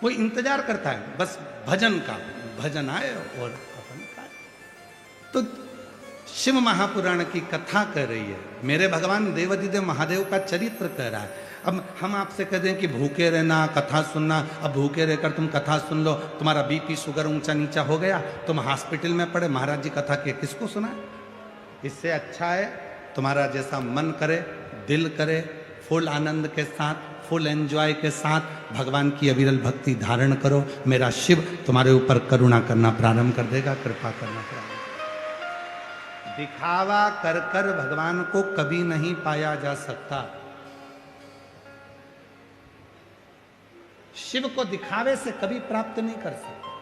वो इंतजार करता है बस भजन का, भजन आए और अपन खाए। तो शिव महापुराण की कथा कर रही है, मेरे भगवान देवाधिदेव महादेव का चरित्र कह रहा है। अब हम आपसे कह दें कि भूखे रहना, कथा सुनना, अब भूखे रहकर तुम कथा सुन लो, तुम्हारा बीपी शुगर ऊंचा नीचा हो गया, तुम हॉस्पिटल में पड़े, महाराज जी कथा के किसको सुनाए? इससे अच्छा है तुम्हारा जैसा मन करे, दिल करे, फुल आनंद के साथ, फुल एंजॉय के साथ भगवान की अविरल भक्ति धारण करो। मेरा शिव तुम्हारे ऊपर करुणा करना प्रारंभ कर देगा, कृपा करना प्रारंभ। दिखावा कर कर भगवान को कभी नहीं पाया जा सकता। शिव को दिखावे से कभी प्राप्त नहीं कर सकते।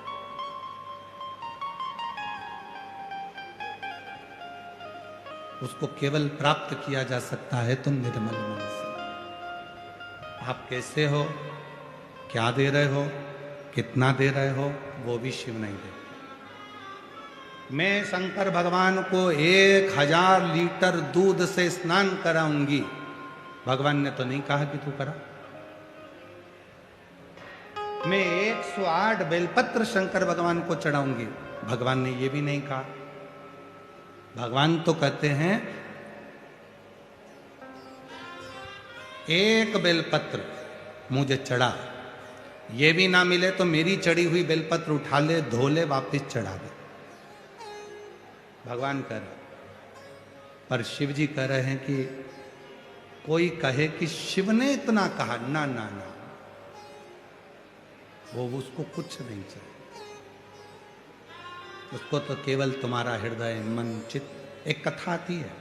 उसको केवल प्राप्त किया जा सकता है तो निर्मल मन से। आप कैसे हो, क्या दे रहे हो, कितना दे रहे हो, वो भी शिव नहीं दे। मैं शंकर भगवान को 1000 लीटर दूध से स्नान कराऊंगी, भगवान ने तो नहीं कहा कि तू करा। मैं 108 बेलपत्र शंकर भगवान को चढ़ाऊंगी, भगवान ने ये भी नहीं कहा। भगवान तो कहते हैं 1 बेलपत्र मुझे चढ़ा, ये भी ना मिले तो मेरी चढ़ी हुई बेलपत्र उठा ले, धो ले, वापिस चढ़ा दे। भगवान कह रहे, पर शिव जी कह रहे हैं कि कोई कहे कि शिव ने इतना कहा, ना ना ना, वो उसको कुछ नहीं चाहिए। उसको तो केवल तुम्हारा हृदय, मन, चित्त। एक कथा आती है,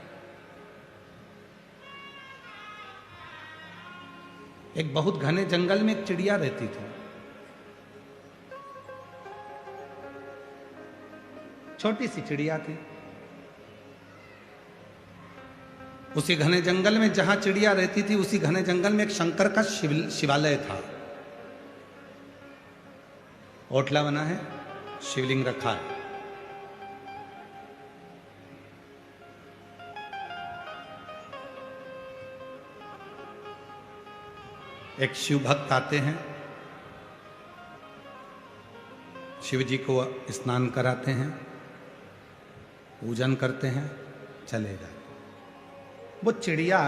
एक बहुत घने जंगल में एक चिड़िया रहती थी। छोटी सी चिड़िया थी। उसी घने जंगल में जहां चिड़िया रहती थी, उसी घने जंगल में एक शंकर का शिवालय था। ओटला बना है, शिवलिंग रखा है। एक शिव भक्त आते हैं, शिव जी को स्नान कराते हैं, पूजन करते हैं, चले जाते। वो चिड़िया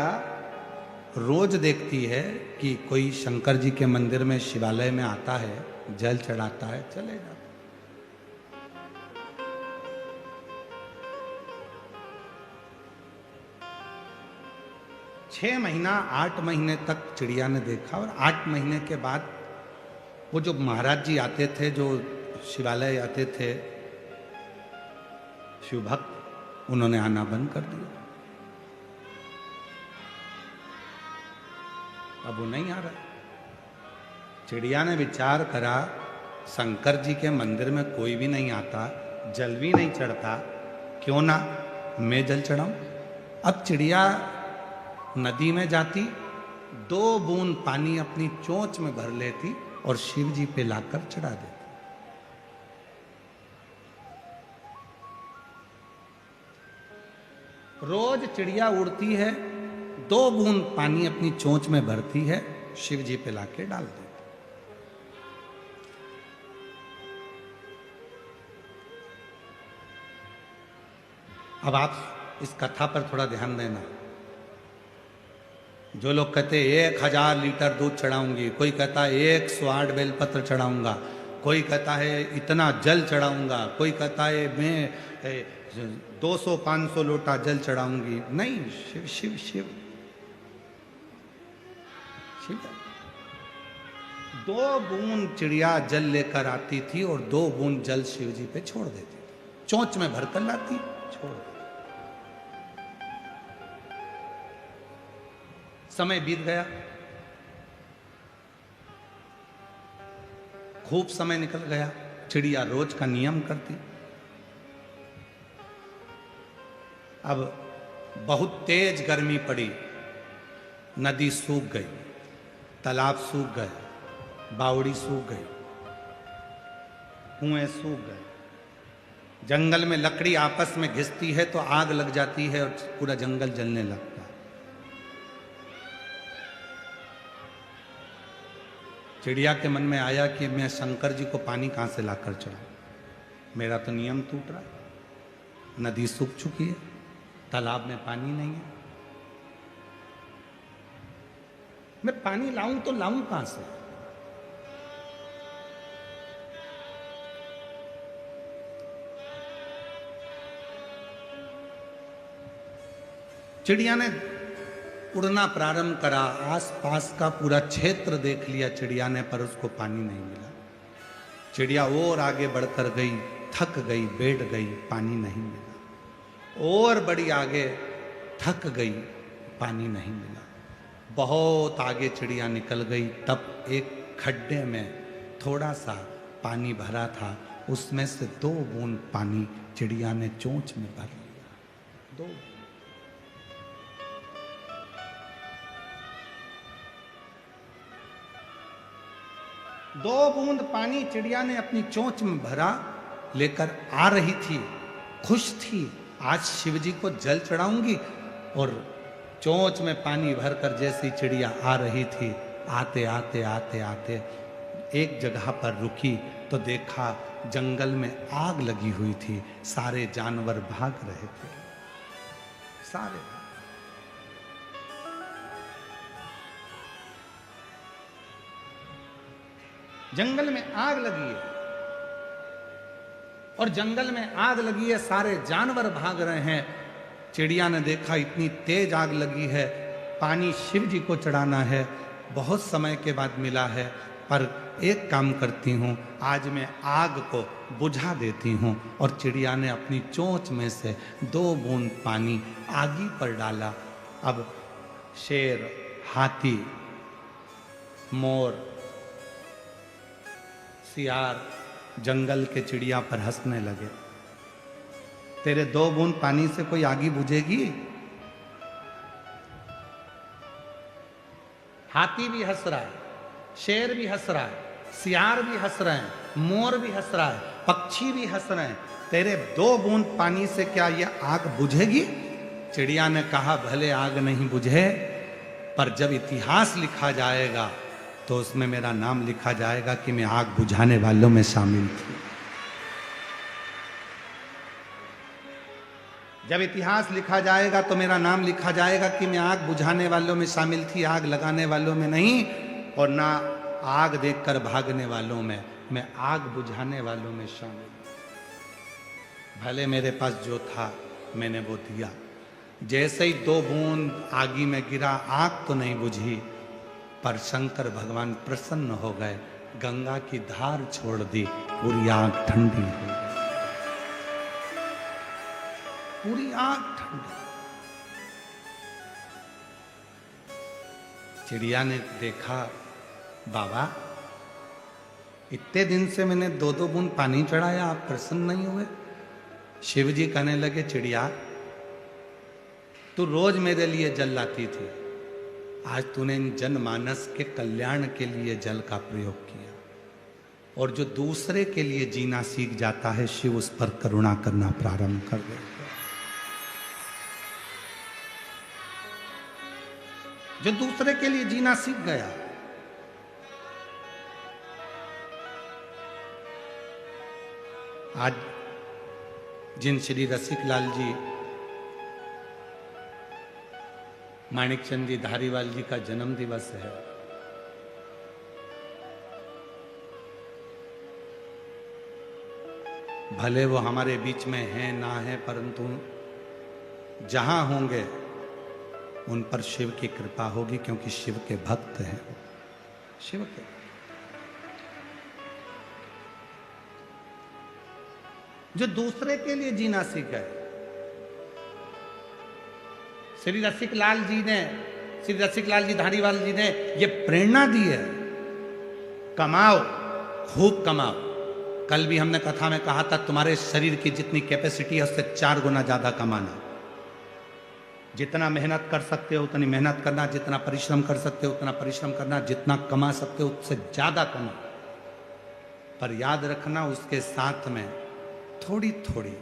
रोज देखती है कि कोई शंकर जी के मंदिर में, शिवालय में आता है, जल चढ़ाता है, चले जाता। 6 महीना 8 महीने तक चिड़िया ने देखा, और 8 महीने के बाद वो जो महाराज जी आते थे, जो शिवालय आते थे शिव भक्त, उन्होंने आना बंद कर दिया। अब वो नहीं आ रहा। चिड़िया ने विचार करा, शंकर जी के मंदिर में कोई भी नहीं आता, जल भी नहीं चढ़ता, क्यों ना मैं जल चढ़ाऊं। अब चिड़िया नदी में जाती, 2 बूंद पानी अपनी चोंच में भर लेती और शिव जी पे लाकर चढ़ा देती। रोज चिड़िया उड़ती है, 2 बूंद पानी अपनी चोंच में भरती है, शिव जी पे लाके डाल देती। अब आप इस कथा पर थोड़ा ध्यान देना। जो लोग कहते 1000 लीटर दूध चढ़ाऊंगी, कोई कहता है 108 बेलपत्र चढ़ाऊंगा, कोई कहता है इतना जल चढ़ाऊंगा, कोई कहता है मैं 200-500 लोटा जल चढ़ाऊंगी। नहीं, शिव शिव शिव शिव। 2 बूंद चिड़िया जल लेकर आती थी और 2 बूंद जल शिव जी पे छोड़ देती थी, चोंच में भरकर लाती, छोड़ देती। समय बीत गया, खूब समय निकल गया। चिड़िया रोज का नियम करती। अब बहुत तेज गर्मी पड़ी, नदी सूख गई, तालाब सूख गए, बावड़ी सूख गई, कुएं सूख गए। जंगल में लकड़ी आपस में घिसती है तो आग लग जाती है और पूरा जंगल जलने लगता है। चिड़िया के मन में आया कि मैं शंकर जी को पानी कहाँ से लाकर चढ़ाऊं, मेरा तो नियम टूट रहा है, नदी सूख चुकी है, तालाब में पानी नहीं है, मैं पानी लाऊं तो लाऊं कहां से। चिड़िया ने उड़ना प्रारंभ करा, आसपास का पूरा क्षेत्र देख लिया चिड़िया ने, पर उसको पानी नहीं मिला। चिड़िया और आगे बढ़कर गई, थक गई, बैठ गई, पानी नहीं मिला। और बड़ी आगे, थक गई, पानी नहीं मिला। बहुत आगे चिड़िया निकल गई, तब एक खड्डे में थोड़ा सा पानी भरा था, उसमें से 2 बूंद पानी चिड़िया ने चोंच में भर लिया। 2 बूंद पानी चिड़िया ने अपनी चोंच में भरा, लेकर आ रही थी, खुश थी, आज शिव जी को जल चढ़ाऊंगी। और चोंच में पानी भरकर जैसी चिड़िया आ रही थी, आते आते आते आते एक जगह पर रुकी तो देखा जंगल में आग लगी हुई थी, सारे जानवर भाग रहे थे, सारे। जंगल में आग लगी है, और जंगल में आग लगी है, सारे जानवर भाग रहे हैं। चिड़िया ने देखा इतनी तेज आग लगी है, पानी शिव जी को चढ़ाना है, बहुत समय के बाद मिला है, पर एक काम करती हूँ, आज मैं आग को बुझा देती हूँ। और चिड़िया ने अपनी चोंच में से 2 बूंद पानी आगी पर डाला। अब शेर, हाथी, मोर, सियार जंगल के चिड़िया पर हंसने लगे। तेरे 2 बूंद पानी से कोई आगी बुझेगी? हाथी भी हंस रहा है, शेर भी हंस रहा है, सियार भी हंस रहे हैं, मोर भी हंस रहा है, पक्षी भी हंस रहे हैं, तेरे 2 बूंद पानी से क्या यह आग बुझेगी? चिड़िया ने कहा भले आग नहीं बुझे, पर जब इतिहास लिखा जाएगा तो उसमें मेरा नाम लिखा जाएगा कि मैं आग बुझाने वालों में शामिल थी। जब इतिहास लिखा जाएगा तो मेरा नाम लिखा जाएगा कि मैं आग बुझाने वालों में शामिल थी, आग लगाने वालों में नहीं, और ना आग देखकर भागने वालों में, मैं आग बुझाने वालों में शामिल। भले मेरे पास जो था मैंने वो दिया। जैसे ही 2 बूंद आगी में गिरा, आग तो नहीं बुझी, पर शंकर भगवान प्रसन्न हो गए, गंगा की धार छोड़ दी, पूरी आग ठंडी हो गई, पूरी आग ठंडी। चिड़िया ने देखा, बाबा इतने दिन से मैंने 2-2 बूंद पानी चढ़ाया, आप प्रसन्न नहीं हुए? शिव जी कहने लगे, चिड़िया तू रोज मेरे लिए जल लाती थी, आज तूने इन जनमानस के कल्याण के लिए जल का प्रयोग किया, और जो दूसरे के लिए जीना सीख जाता है, शिव उस पर करुणा करना प्रारंभ कर देता है। जो दूसरे के लिए जीना सीख गया, आज जिन श्री रसिकलाल जी, माणिकचंद जी धारीवाल जी का जन्म दिवस है, भले वो हमारे बीच में हैं ना है, परंतु जहां होंगे उन पर शिव की कृपा होगी, क्योंकि शिव के भक्त हैं, शिव के। जो दूसरे के लिए जीना सीख गए, श्री रसिकलाल जी ने, श्री रसिकलाल जी धारीवाल जी ने ये प्रेरणा दी है, कमाओ, खूब कमाओ। कल भी हमने कथा में कहा था, तुम्हारे शरीर की जितनी कैपेसिटी है उससे 4 गुना ज्यादा कमाना। जितना मेहनत कर सकते हो उतनी मेहनत करना, जितना परिश्रम कर सकते हो उतना परिश्रम करना, जितना कमा सकते हो उससे ज्यादा कमा। पर याद रखना, उसके साथ में थोड़ी थोड़ी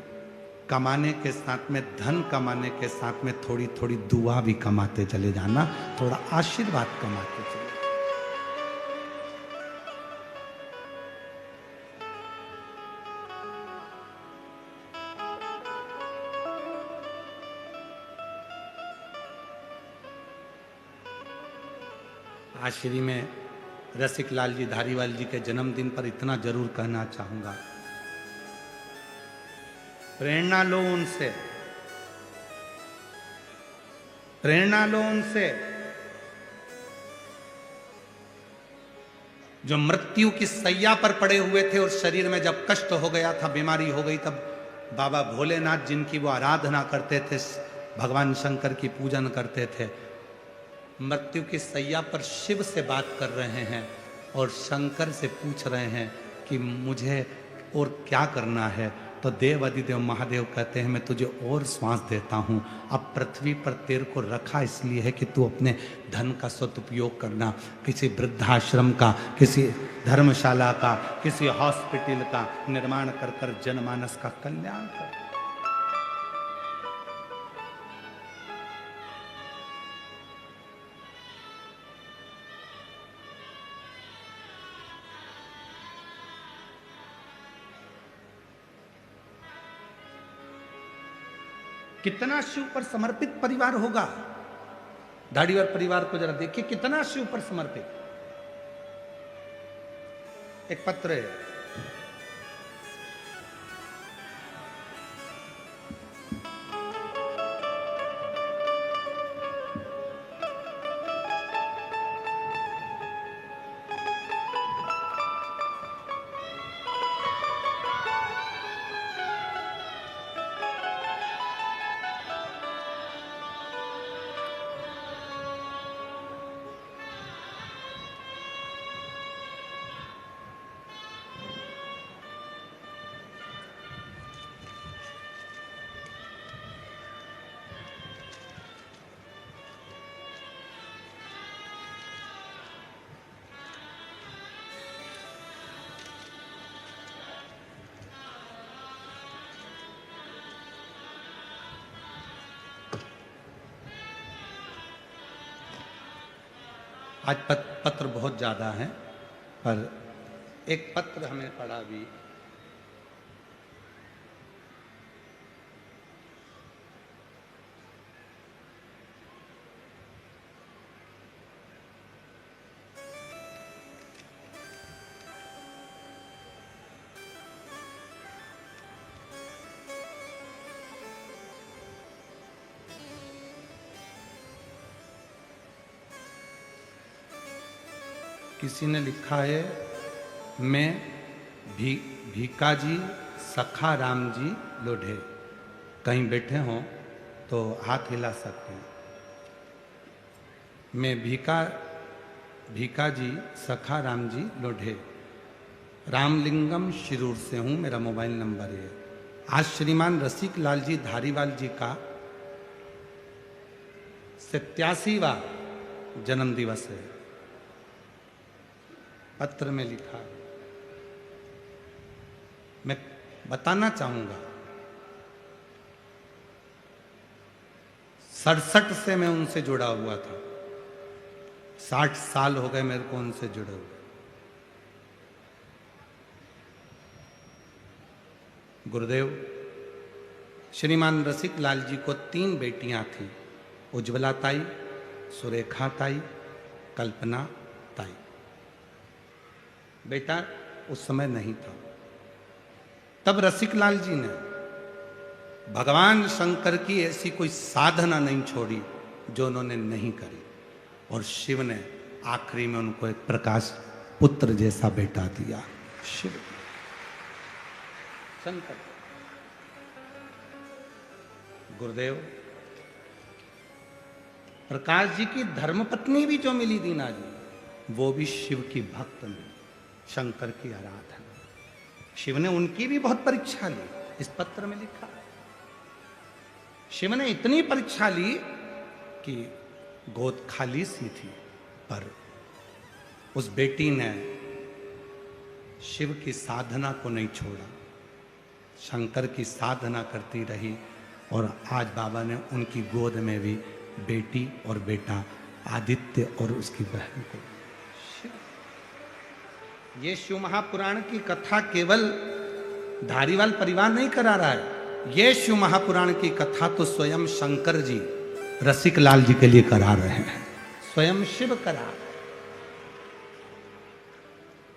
कमाने के साथ में, धन कमाने के साथ में थोड़ी थोड़ी दुआ भी कमाते चले जाना, थोड़ा आशीर्वाद कमाते चले। आज श्री में रसिक लाल जी धारीवाल जी के जन्मदिन पर इतना जरूर कहना चाहूंगा, प्रेरणा लो उनसे, प्रेरणा लो उनसे जो मृत्यु की सैया पर पड़े हुए थे और शरीर में जब कष्ट हो गया था, बीमारी हो गई, तब बाबा भोलेनाथ जिनकी वो आराधना करते थे, भगवान शंकर की पूजन करते थे, मृत्यु की सैया पर शिव से बात कर रहे हैं और शंकर से पूछ रहे हैं कि मुझे और क्या करना है। तो देव अधिदेव महादेव कहते हैं मैं तुझे और श्वास देता हूँ। अब पृथ्वी पर तेरे को रखा इसलिए है कि तू अपने धन का सदुपयोग करना, किसी वृद्धाश्रम का, किसी धर्मशाला का, किसी हॉस्पिटल का निर्माण कर कर जनमानस का कल्याण कर। कितना शिव पर समर्पित परिवार होगा। धारीवाल परिवार को जरा देखिए, कितना शिव पर समर्पित। एक पत्र है, आज पत्र बहुत ज़्यादा हैं, पर एक पत्र हमें पढ़ा भी। किसी ने लिखा है, मैं भीकाजी सखा राम जी लोढ़े। कहीं बैठे हों तो हाथ हिला सकते हैं। मैं भीकाजी सखा राम जी लोढ़े, रामलिंगम शिरूर से हूँ, मेरा मोबाइल नंबर है। आज श्रीमान रसिक लाल जी धारीवाल जी का 87वां जन्म दिवस है। पत्र में लिखा, मैं बताना चाहूंगा 67 से मैं उनसे जुड़ा हुआ था, 60 साल हो गए मेरे को उनसे जुड़े हुए। गुरुदेव श्रीमान रसिक लाल जी को 3 बेटियां थी, उज्ज्वला ताई, सुरेखा ताई, कल्पना ताई। बेटा उस समय नहीं था। तब रसिक लाल जी ने भगवान शंकर की ऐसी कोई साधना नहीं छोड़ी जो उन्होंने नहीं करी, और शिव ने आखिरी में उनको एक प्रकाश पुत्र जैसा बेटा दिया। शिव शंकर, गुरुदेव प्रकाश जी की धर्मपत्नी भी जो मिली दीना जी, वो भी शिव की भक्त मिली, शंकर की आराधना। शिव ने उनकी भी बहुत परीक्षा ली, इस पत्र में लिखा। शिव ने इतनी परीक्षा ली कि गोद खाली सी थी, पर उस बेटी ने शिव की साधना को नहीं छोड़ा, शंकर की साधना करती रही, और आज बाबा ने उनकी गोद में भी बेटी और बेटा आदित्य और उसकी बहन को। ये शिव महापुराण की कथा केवल धारीवाल परिवार नहीं करा रहा है, ये शिव महापुराण की कथा तो स्वयं शंकर जी रसिक लाल जी के लिए करा रहे हैं, स्वयं शिव करा।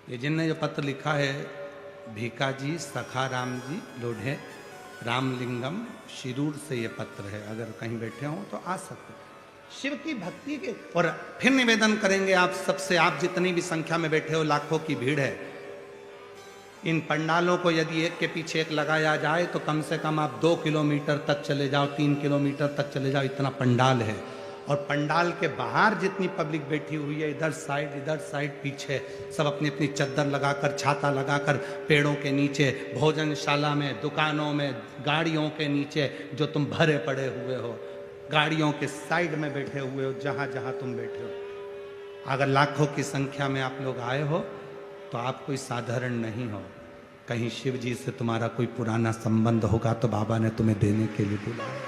ये जिनने जो पत्र लिखा है, भीकाजी सखा राम जी लोढ़े रामलिंगम शिरूर से ये पत्र है। अगर कहीं बैठे हो तो आ सकते शिव की भक्ति के। और फिर निवेदन करेंगे आप सबसे, आप जितनी भी संख्या में बैठे हो, लाखों की भीड़ है, इन पंडालों को यदि एक के पीछे एक लगाया जाए तो कम से कम आप 2 किलोमीटर तक चले जाओ, 3 किलोमीटर तक चले जाओ, इतना पंडाल है। और पंडाल के बाहर जितनी पब्लिक बैठी हुई है, इधर साइड पीछे, सब अपनी अपनी चद्दर लगाकर, छाता लगाकर, पेड़ों के नीचे, भोजनशाला में, दुकानों में, गाड़ियों के नीचे, जो तुम भरे पड़े हुए हो, गाड़ियों के साइड में बैठे हुए हो, जहां जहां तुम बैठे हो। अगर लाखों की संख्या में आप लोग आए हो तो आप कोई साधारण नहीं हो। कहीं शिव जी से तुम्हारा कोई पुराना संबंध होगा तो बाबा ने तुम्हें देने के लिए बुलाया,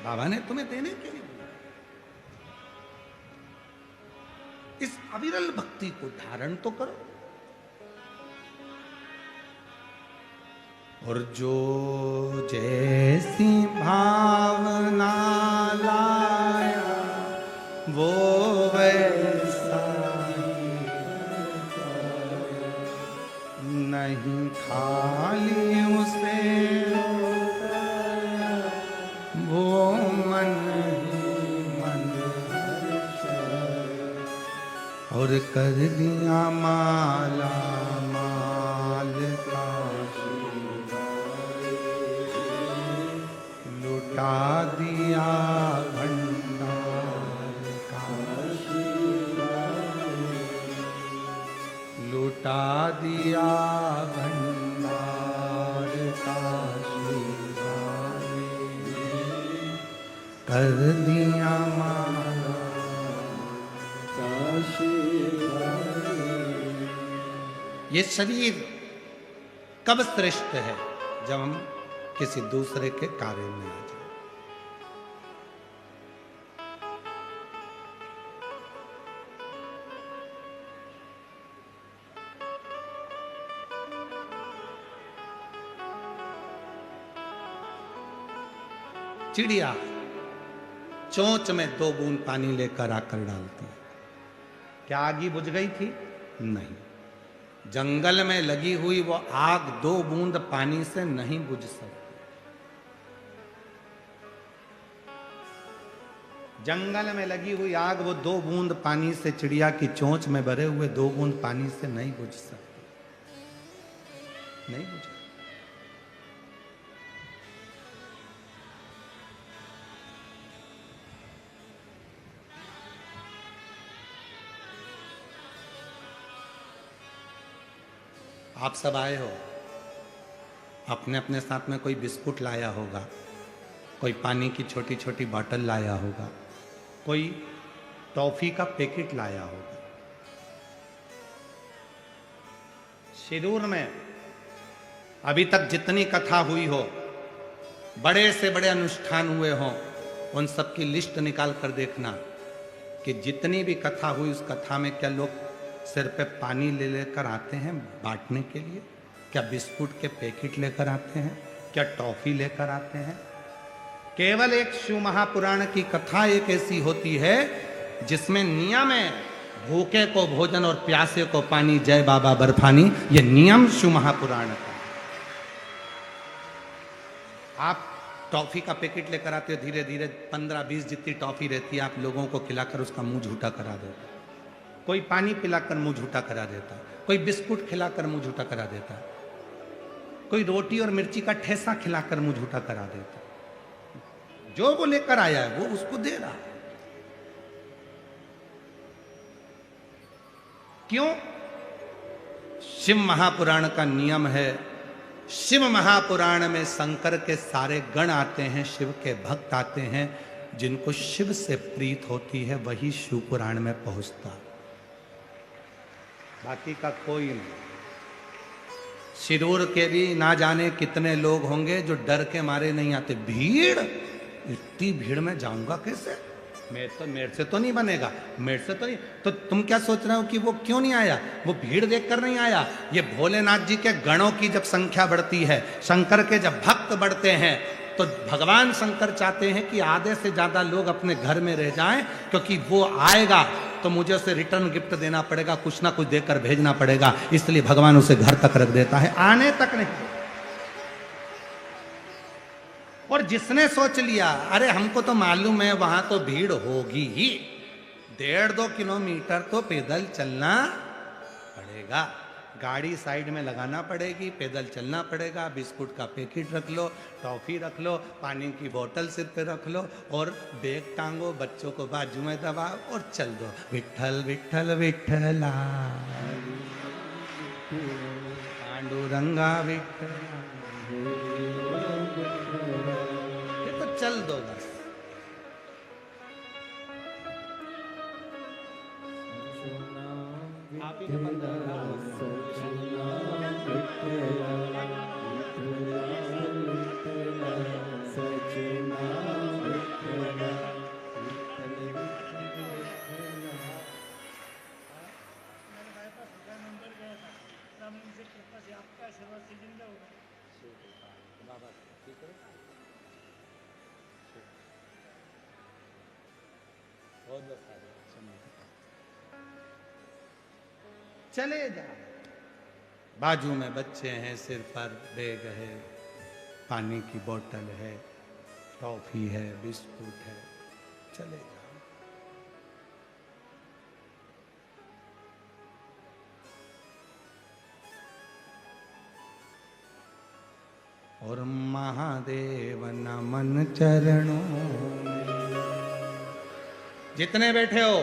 बाबा ने तुम्हें देने के लिए बुलाया। इस अविरल भक्ति को धारण तो करो। और जो जैसी भावना लाया वो वैसा नहीं, खाली उसे वो मन ही मन और कर दिया माला माल का, लुटा दिया भंडार का, लुटा दिया भंडार का, कर दिया माला का शिवाय। ये शरीर कब श्रेष्ठ है? जब हम किसी दूसरे के कार्य में आ जाए। चिड़िया चोंच में 2 बूंद पानी लेकर आकर डालती है। क्या आग बुझ गई थी? नहीं। जंगल में लगी हुई वो आग 2 बूंद पानी से नहीं बुझ सकती। जंगल में लगी हुई आग वो 2 बूंद पानी से, चिड़िया की चोंच में भरे हुए 2 बूंद पानी से नहीं बुझ सकती, नहीं बुझ। आप सब आए हो, अपने अपने साथ में कोई बिस्कुट लाया होगा, कोई पानी की छोटी छोटी बोतल लाया होगा, कोई टॉफी का पैकेट लाया होगा। शिरूर में अभी तक जितनी कथा हुई हो, बड़े से बड़े अनुष्ठान हुए हों, उन सब की लिस्ट निकाल कर देखना कि जितनी भी कथा हुई उस कथा में क्या लोग सिर पे पानी ले लेकर आते हैं बांटने के लिए? क्या बिस्कुट के पैकेट लेकर आते हैं? क्या टॉफी लेकर आते हैं? केवल एक शिव महापुराण की कथा एक ऐसी होती है जिसमें नियम है, भूखे को भोजन और प्यासे को पानी, जय बाबा बर्फानी। ये नियम शिव महापुराण का। आप टॉफी का पैकेट लेकर आते हो, धीरे धीरे 15-20 जितनी टॉफी रहती है आप लोगों को खिलाकर उसका मुंह झूठा करा देते। कोई पानी पिलाकर मुंह झूठा करा देता, कोई बिस्कुट खिलाकर मुंह झूठा करा देता, कोई रोटी और मिर्ची का ठेसा खिलाकर मुंह झूठा करा देता। जो वो लेकर आया है वो उसको दे रहा है। क्यों? शिव महापुराण का नियम है। शिव महापुराण में शंकर के सारे गण आते हैं, शिव के भक्त आते हैं। जिनको शिव से प्रीत होती है वही शिव पुराण में पहुंचता, बाकी का कोई नहीं। शिरूर के भी ना जाने कितने लोग होंगे जो डर के मारे नहीं आते। भीड़, इतनी भीड़ में जाऊंगा कैसे? मेरे से तो नहीं बनेगा, मेरे से तो नहीं। तो तुम क्या सोच रहे हो कि वो क्यों नहीं आया? वो भीड़ देखकर नहीं आया। ये भोलेनाथ जी के गणों की जब संख्या बढ़ती है, शंकर के जब भक्त बढ़ते हैं, तो भगवान शंकर चाहते हैं कि आधे से ज्यादा लोग अपने घर में रह जाएं, क्योंकि वो आएगा तो मुझे उसे रिटर्न गिफ्ट देना पड़ेगा, कुछ ना कुछ देकर भेजना पड़ेगा, इसलिए भगवान उसे घर तक रख देता है, आने तक नहीं। और जिसने सोच लिया अरे हमको तो मालूम है वहां तो भीड़ होगी ही, 1.5-2 किलोमीटर तो पैदल चलना पड़ेगा, गाड़ी साइड में लगाना पड़ेगी, पैदल चलना पड़ेगा, बिस्कुट का पैकेट रख लो, टॉफी रख लो, पानी की बोतल सिर पे रख लो और बैग टांगो, बच्चों को बाजू में दबाओ और चल दो, विठ्ठल विठ्ठल विठ्ठला पांडुरंगा विठ्ठला, ये तो चल दो बस। आप ही के चले जा, बाजू में बच्चे हैं, सिर पर बैग है, पानी की बोतल है, टॉफी है, बिस्कुट है, चले जाओ। और महादेव नमन चरणों में, जितने बैठे हो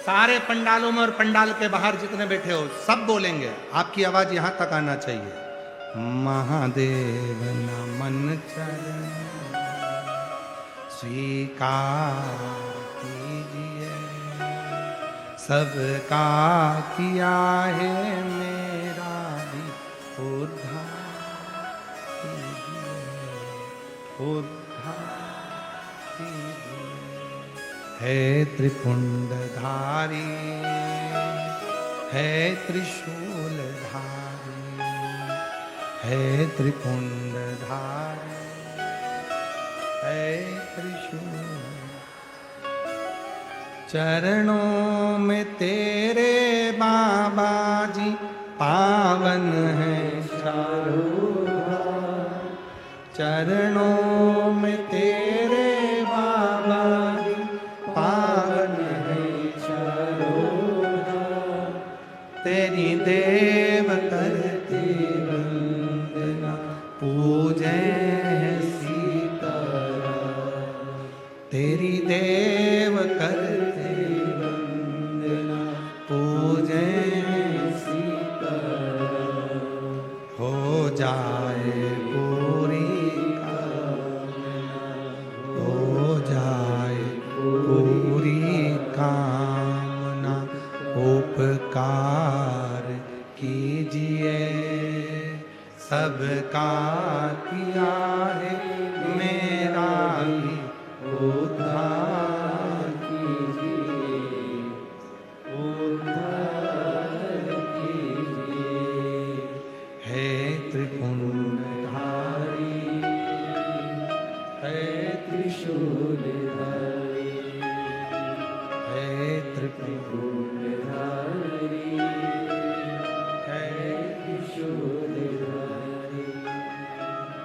सारे पंडालों में और पंडाल के बाहर जितने बैठे हो सब बोलेंगे, आपकी आवाज यहां तक आना चाहिए, महादेव नमन चरण स्वीकार कीजिए, सबका किया है मेरा भी उद्धार कीजिए, उद्धार कीजिए। है त्रिपुंडधारी, है त्रिशूलधारी, है त्रिपुंडधारी, है त्रिशूल, चरणों में तेरे बाबा जी पावन है चारों, चरणों में तेरे बाबा जी पावन है चारों, तेरी देव करते वंदना पूजे सीताराम, तेरी देव करते वंदना पूजे सीताराम, हो जाए पूरी कामना, हो जाए पूरी कामना, उपकार कीजिए, सबका किया है मेरा भी उद्धार कीजिए, उद्धार कीजिए। है त्रिपुंडधारी, है त्रिशूलधारी, है त्रिपुंडधारी, है त्रिशूलधारी।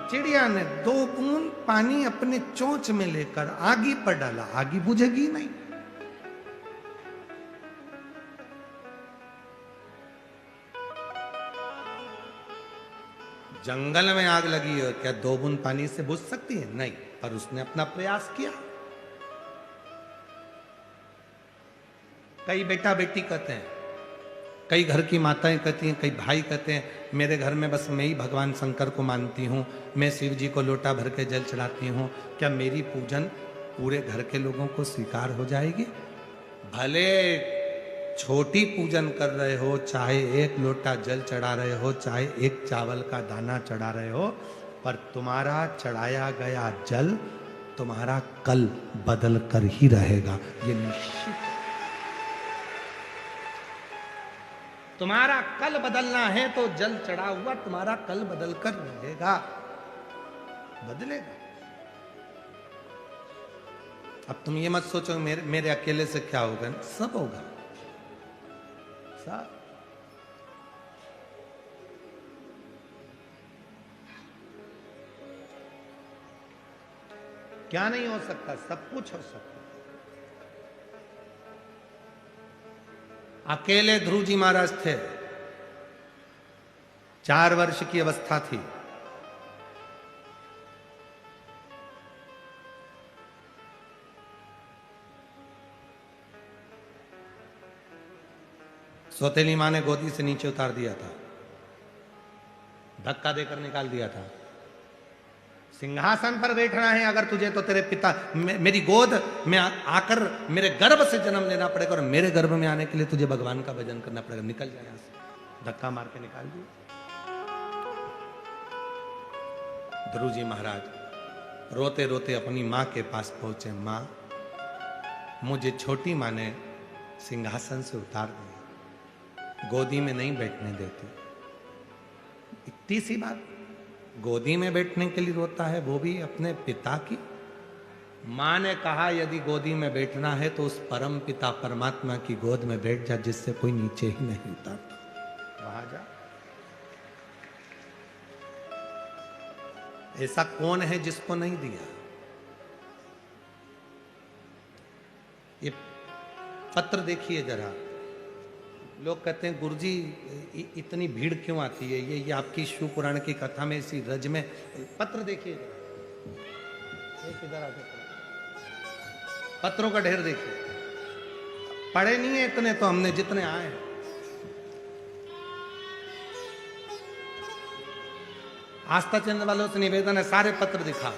चिड़िया ने 2 बूंद पानी अपने चोंच में लेकर आगी पर डाला, आगी बुझेगी नहीं। जंगल में आग लगी हो, क्या 2 बूंद पानी से बुझ सकती है? नहीं, पर उसने अपना प्रयास किया। कई बेटा बेटी कहते हैं, कई घर की माताएं कहती हैं, कई भाई कहते हैं मेरे घर में बस मैं ही भगवान शंकर को मानती हूँ, मैं शिव जी को लोटा भर के जल चढ़ाती हूँ, क्या मेरी पूजन पूरे घर के लोगों को स्वीकार हो जाएगी? भले छोटी पूजन कर रहे हो, चाहे 1 लोटा जल चढ़ा रहे हो, चाहे 1 चावल का दाना चढ़ा रहे हो, पर तुम्हारा चढ़ाया गया जल तुम्हारा कल बदल कर ही रहेगा, ये निश्चित। तुम्हारा कल बदलना है तो जल चढ़ा हुआ तुम्हारा कल बदल कर रहेगा, बदलेगा। अब तुम ये मत सोचो मेरे अकेले से क्या होगा, सब होगा सब। क्या नहीं हो सकता, सब कुछ हो सकता। अकेले ध्रुव जी महाराज थे, 4 वर्ष की अवस्था थी, सौतेली मां ने गोदी से नीचे उतार दिया था, धक्का देकर निकाल दिया था। सिंहासन पर बैठना है अगर तुझे तो तेरे पिता मेरी गोद में आकर मेरे गर्भ से जन्म लेना पड़ेगा, और मेरे गर्भ में आने के लिए तुझे भगवान का भजन करना पड़ेगा। निकल जाए यहां से, धक्का मार के निकाल दिया। ध्रुव जी महाराज रोते रोते अपनी मां के पास पहुंचे। मां, मुझे छोटी मां ने सिंहासन से उतार दिया, गोदी में नहीं बैठने देती। इतनी सी बात, गोदी में बैठने के लिए रोता है, वो भी अपने पिता की। मां ने कहा यदि गोदी में बैठना है तो उस परम पिता परमात्मा की गोद में बैठ जा, जिससे कोई नीचे ही नहीं उतारता, वहां जा। ऐसा कौन है जिसको नहीं दिया? ये पत्र देखिए जरा। लोग कहते हैं गुरुजी इतनी भीड़ क्यों आती है, ये आपकी शिव पुराण की कथा में इसी रज में। पत्र देखिए इधर आके पत्रों का ढेर देखिए। पढ़े नहीं है इतने तो हमने, जितने आए हैं। आस्था चैनल वालों से निवेदन है, सारे पत्र दिखा।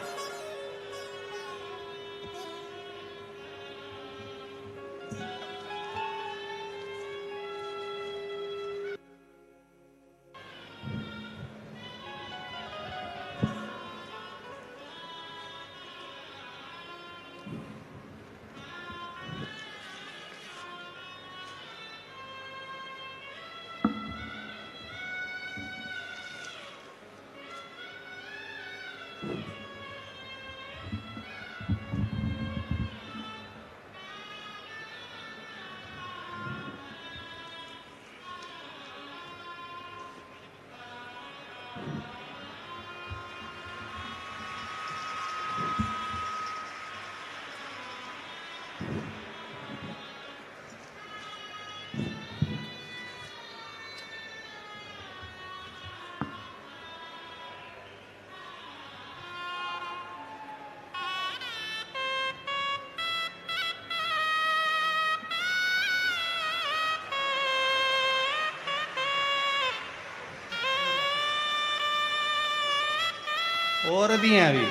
और भी हैं अभी,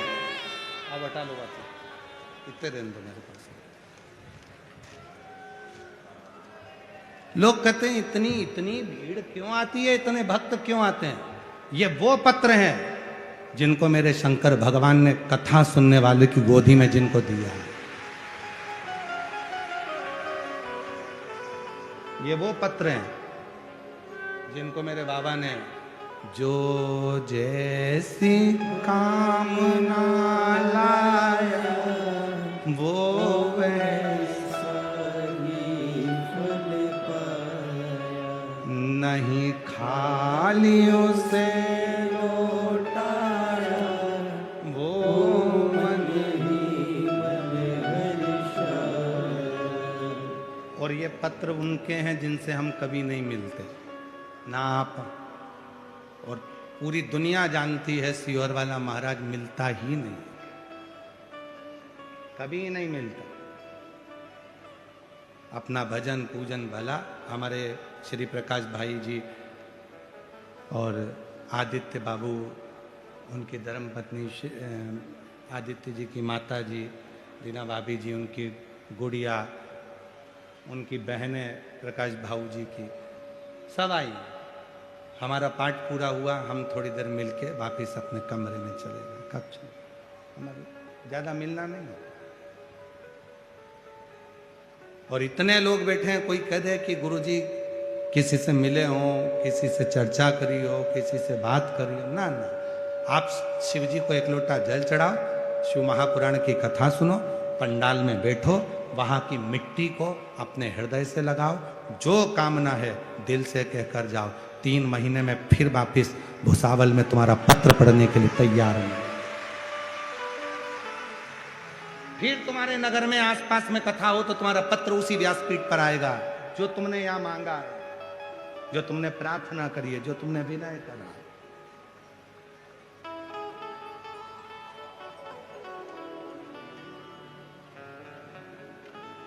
अब हटा लो बात, इतने रहने दो मेरे पास। लोग कहते हैं इतनी इतनी भीड़ क्यों आती है, इतने भक्त क्यों आते हैं? ये वो पत्र हैं जिनको मेरे शंकर भगवान ने कथा सुनने वाले की गोदी में जिनको दिया है। ये वो पत्र हैं जिनको मेरे बाबा ने जो जैसी कामना लाया वो वैसा ही फल पाया, नहीं खाली उसे लौटाया वो मन ही मन हर्षाया। और ये पत्र उनके हैं जिनसे हम कभी नहीं मिलते, ना आप और पूरी दुनिया जानती है सीहोर वाला महाराज मिलता ही नहीं, कभी नहीं मिलता। अपना भजन पूजन भला हमारे श्री प्रकाश भाई जी और आदित्य बाबू, उनकी धर्मपत्नी आदित्य जी की माता जी दीना भाभी जी, उनकी गुड़िया, उनकी बहनें प्रकाश भाऊ जी की, सब आई। हमारा पाठ पूरा हुआ, हम थोड़ी देर मिलके वापस अपने कमरे में चले गए। कब चले, हमारे ज़्यादा मिलना नहीं। और इतने लोग बैठे हैं, कोई कह दे कि गुरुजी किसी से मिले हों, किसी से चर्चा करी हो, किसी से बात करी हो, ना। आप शिव जी को एक लोटा जल चढ़ाओ, शिव महापुराण की कथा सुनो, पंडाल में बैठो, वहां की मिट्टी को अपने हृदय से लगाओ, जो कामना है दिल से कहकर जाओ। 3 महीने में फिर वापिस भुसावल में तुम्हारा पत्र पढ़ने के लिए तैयार हूं। फिर तुम्हारे नगर में आसपास में कथा हो तो तुम्हारा पत्र उसी व्यासपीठ पर आएगा। जो तुमने यहां मांगा है, जो तुमने प्रार्थना करी है, जो तुमने विनय करा है।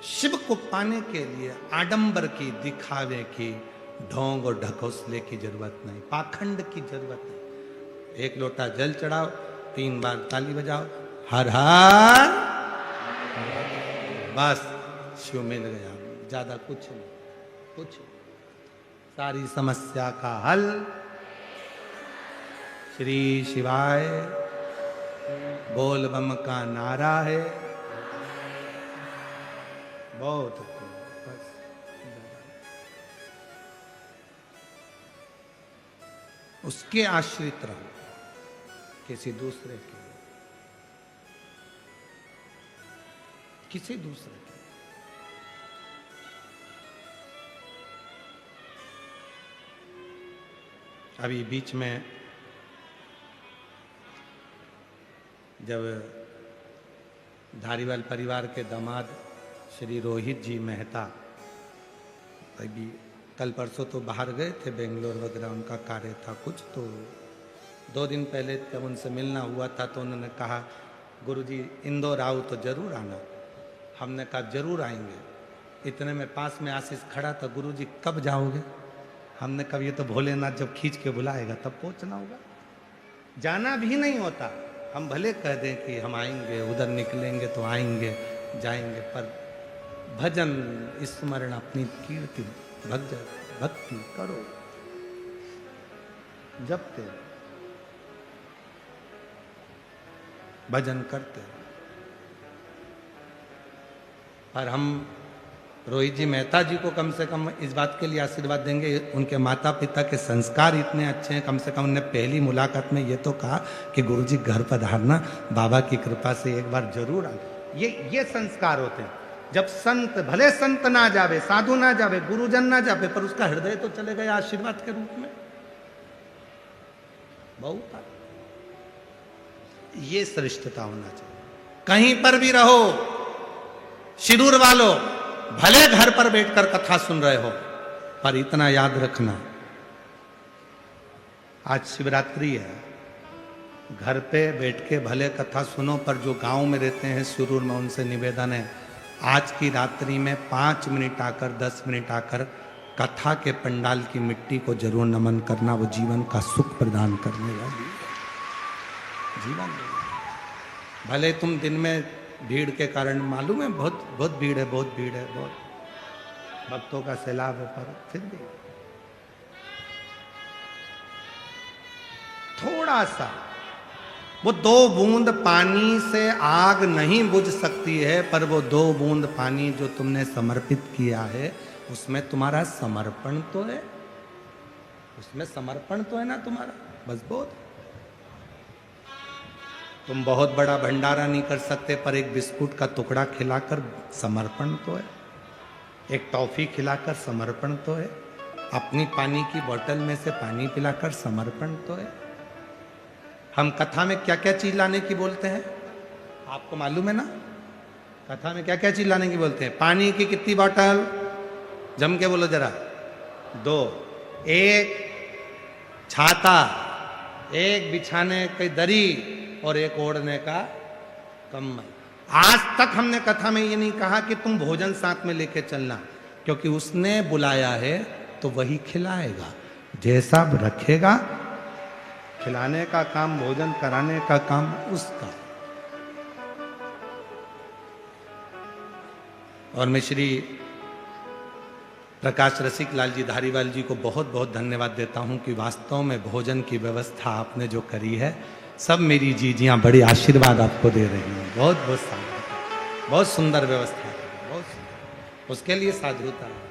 शिव को पाने के लिए आडंबर की, दिखावे की, ढोंग और ढकोसले की जरूरत नहीं, पाखंड की जरूरत नहीं। 1 लोटा जल चढ़ाओ, 3 बार ताली बजाओ, हर हर, बस शिव मिल गया। ज्यादा कुछ नहीं, कुछ सारी समस्या का हल श्री शिवाय बोल बम का नारा है। बहुत बस उसके आश्रित रहो, किसी दूसरे के, किसी दूसरे के। अभी बीच में जब धारीवाल परिवार के दामाद श्री रोहित जी मेहता अभी कल परसों तो बाहर गए थे, बेंगलोर वगैरह उनका कार्य था कुछ, तो 2 दिन पहले जब उनसे मिलना हुआ था तो उन्होंने कहा गुरुजी इंदौर आओ तो जरूर आना। हमने कहा जरूर आएंगे। इतने में पास में आशीष खड़ा था, गुरुजी कब जाओगे? हमने कहा ये तो भोलेनाथ जब खींच के बुलाएगा तब पहुंचना होगा। जाना भी नहीं होता, हम भले कह दें कि हम आएंगे, उधर निकलेंगे तो आएंगे जाएंगे, पर भजन स्मरण अपनी कीर्ति भक्ति करो, जपते भजन करते। पर हम रोहित जी मेहता जी को कम से कम इस बात के लिए आशीर्वाद देंगे, उनके माता पिता के संस्कार इतने अच्छे हैं। कम से कम उन्हें पहली मुलाकात में ये तो कहा कि गुरुजी घर पधारना, बाबा की कृपा से एक बार जरूर आ। ये संस्कार होते हैं। जब संत, भले संत ना जावे, साधु ना जावे, गुरुजन ना जावे, पर उसका हृदय तो चले गया आशीर्वाद के रूप में। बहुत ये श्रेष्ठता होना चाहिए। कहीं पर भी रहो, शिरूर वालों, भले घर पर बैठकर कथा सुन रहे हो, पर इतना याद रखना, आज शिवरात्रि है, घर पे बैठ के भले कथा सुनो, पर जो गांव में रहते हैं शिरूर में, उनसे निवेदन है आज की रात्रि में 5 मिनट आकर, 10 मिनट आकर कथा के पंडाल की मिट्टी को जरूर नमन करना। वो जीवन का सुख प्रदान करने वाली जीवन। भले तुम दिन में भीड़ के कारण, मालूम है बहुत भीड़ है, बहुत भीड़ है, बहुत भक्तों का सैलाब है, पर फिर भी थोड़ा सा, वो 2 बूंद पानी से आग नहीं बुझ सकती है, पर वो 2 बूंद पानी जो तुमने समर्पित किया है, उसमें तुम्हारा समर्पण तो है, उसमें समर्पण तो है ना तुम्हारा, बस बहुत। तुम बहुत बड़ा भंडारा नहीं कर सकते, पर एक बिस्कुट का टुकड़ा खिलाकर समर्पण तो है, एक टॉफी खिलाकर समर्पण तो है, अपनी पानी की बोतल में से पानी पिलाकर समर्पण तो है। हम कथा में क्या क्या चीज लाने की बोलते हैं, आपको मालूम है ना? कथा में क्या क्या चीज लाने की बोलते हैं? पानी की कितनी बोतल? जम के बोलो जरा। 2, 1 छाता, 1 बिछाने की दरी और 1 ओढ़ने का कम्बल। आज तक हमने कथा में ये नहीं कहा कि तुम भोजन साथ में लेके चलना, क्योंकि उसने बुलाया है तो वही खिलाएगा, जैसा रखेगा। खिलाने का काम, भोजन कराने का काम उसका। और मैं श्री प्रकाश रसिक लाल जी धारीवाल जी को बहुत बहुत धन्यवाद देता हूं कि वास्तव में भोजन की व्यवस्था आपने जो करी है, सब मेरी जीजियां बड़ी आशीर्वाद आपको दे रही हैं। बहुत बहुत सुंदर व्यवस्था है, बहुत सुंदर। उसके लिए साधुता है।